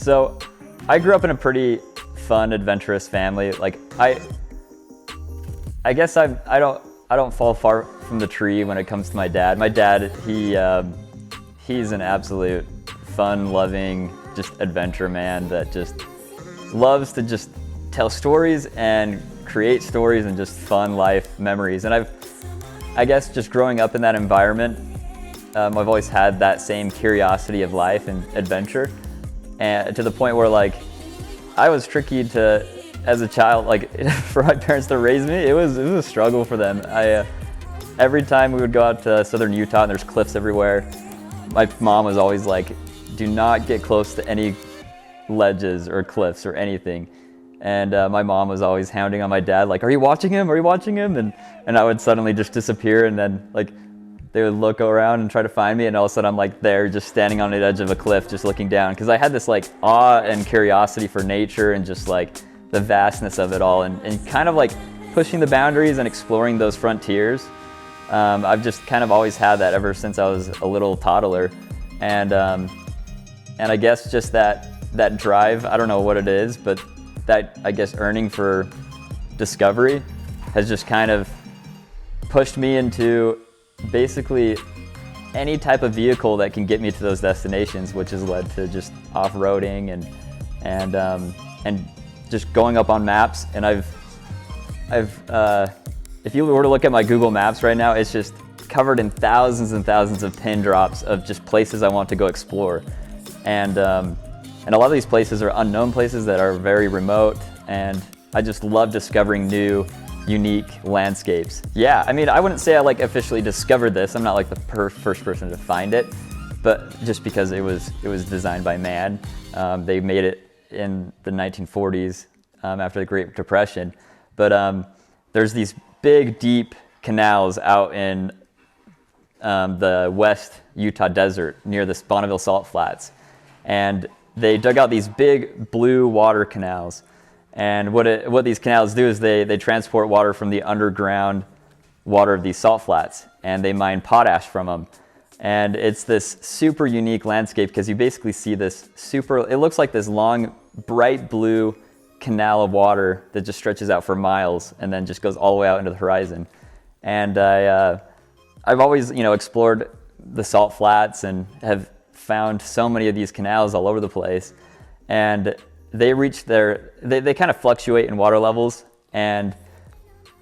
So I grew up in a pretty fun, adventurous family. Like I guess I don't fall far from the tree when it comes to my dad. My dad, he's an absolute fun-loving, just adventure man that just loves to just tell stories and create stories and just fun life memories. And I guess just growing up in that environment, I've always had that same curiosity of life and adventure, and to the point where like I was tricky to, as a child, like for my parents to raise me, it was a struggle for them. Every time we would go out to southern Utah and there's cliffs everywhere, my mom was always like, do not get close to any ledges or cliffs or anything. And my mom was always hounding on my dad, like, are you watching him? Are you watching him? And I would suddenly just disappear, and then like they would look around and try to find me, and all of a sudden I'm like there just standing on the edge of a cliff just looking down, because I had this like awe and curiosity for nature and just like the vastness of it all, and kind of like pushing the boundaries and exploring those frontiers. I've just kind of always had that ever since I was a little toddler, and I guess just that drive, I don't know what it is, but that, I guess, yearning for discovery has just kind of pushed me into basically any type of vehicle that can get me to those destinations, which has led to just off-roading and just going up on maps. And I've if you were to look at my Google Maps right now, it's just covered in thousands and thousands of pin drops of just places I want to go explore. And a lot of these places are unknown places that are very remote, and I just love discovering new, unique landscapes. Yeah, I mean, I wouldn't say I like officially discovered this. I'm not like the first person to find it, but just because it was designed by man. They made it in the 1940s after the Great Depression. But there's these big, deep canals out in the West Utah desert near the Bonneville Salt Flats. And they dug out these big blue water canals. And what these canals do is they transport water from the underground water of these salt flats, and they mine potash from them. And it's this super unique landscape because you basically see this it looks like this long, bright blue canal of water that just stretches out for miles and then just goes all the way out into the horizon. And I've always, explored the salt flats and have found so many of these canals all over the place, and they reach they kind of fluctuate in water levels, and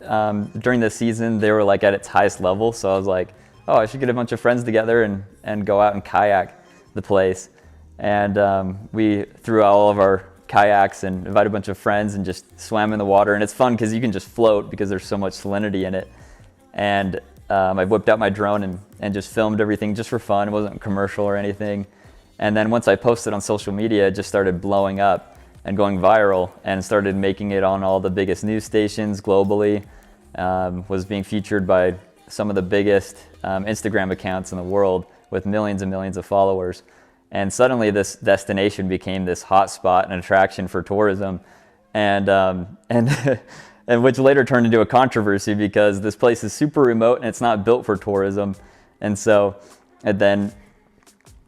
during the season they were like at its highest level. So I was like, oh, I should get a bunch of friends together and go out and kayak the place. And we threw out all of our kayaks and invited a bunch of friends and just swam in the water. And it's fun because you can just float because there's so much salinity in it. And I whipped out my drone and just filmed everything just for fun. It wasn't commercial or anything. And then once I posted on social media, it just started blowing up and going viral, and started making it on all the biggest news stations globally. Was being featured by some of the biggest Instagram accounts in the world with millions and millions of followers. And suddenly this destination became this hot spot and attraction for tourism, and and which later turned into a controversy because this place is super remote and it's not built for tourism. And so it then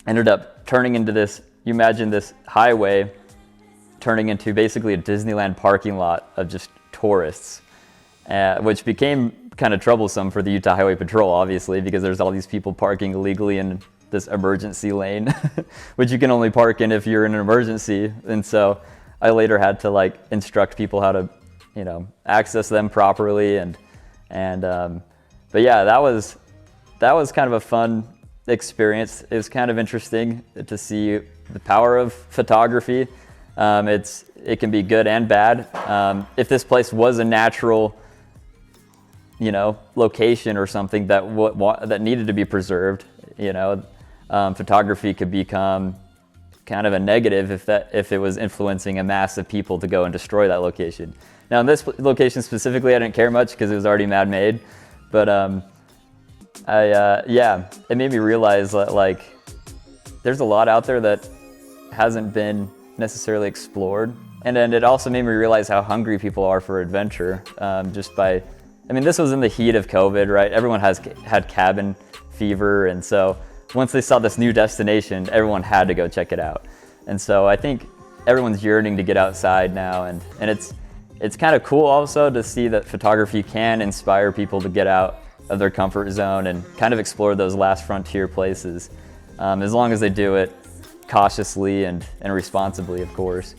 ended up turning into this, you imagine this highway turning into basically a Disneyland parking lot of just tourists, which became kind of troublesome for the Utah Highway Patrol, obviously, because there's all these people parking illegally in this emergency lane, which you can only park in if you're in an emergency. And so I later had to like instruct people how to access them properly, but yeah, that was kind of a fun experience. It was kind of interesting to see the power of photography. It can be good and bad. If this place was a natural, location or something that needed to be preserved, photography could become kind of a negative if it was influencing a mass of people to go and destroy that location. Now in this location specifically, I didn't care much because it was already man-made, but it made me realize that like there's a lot out there that hasn't been necessarily explored, and then it also made me realize how hungry people are for adventure. This was in the heat of COVID, right? Everyone had cabin fever, and so once they saw this new destination, everyone had to go check it out. And so I think everyone's yearning to get outside now, and it's kind of cool also to see that photography can inspire people to get out of their comfort zone and kind of explore those last frontier places, as long as they do it cautiously and responsibly, of course.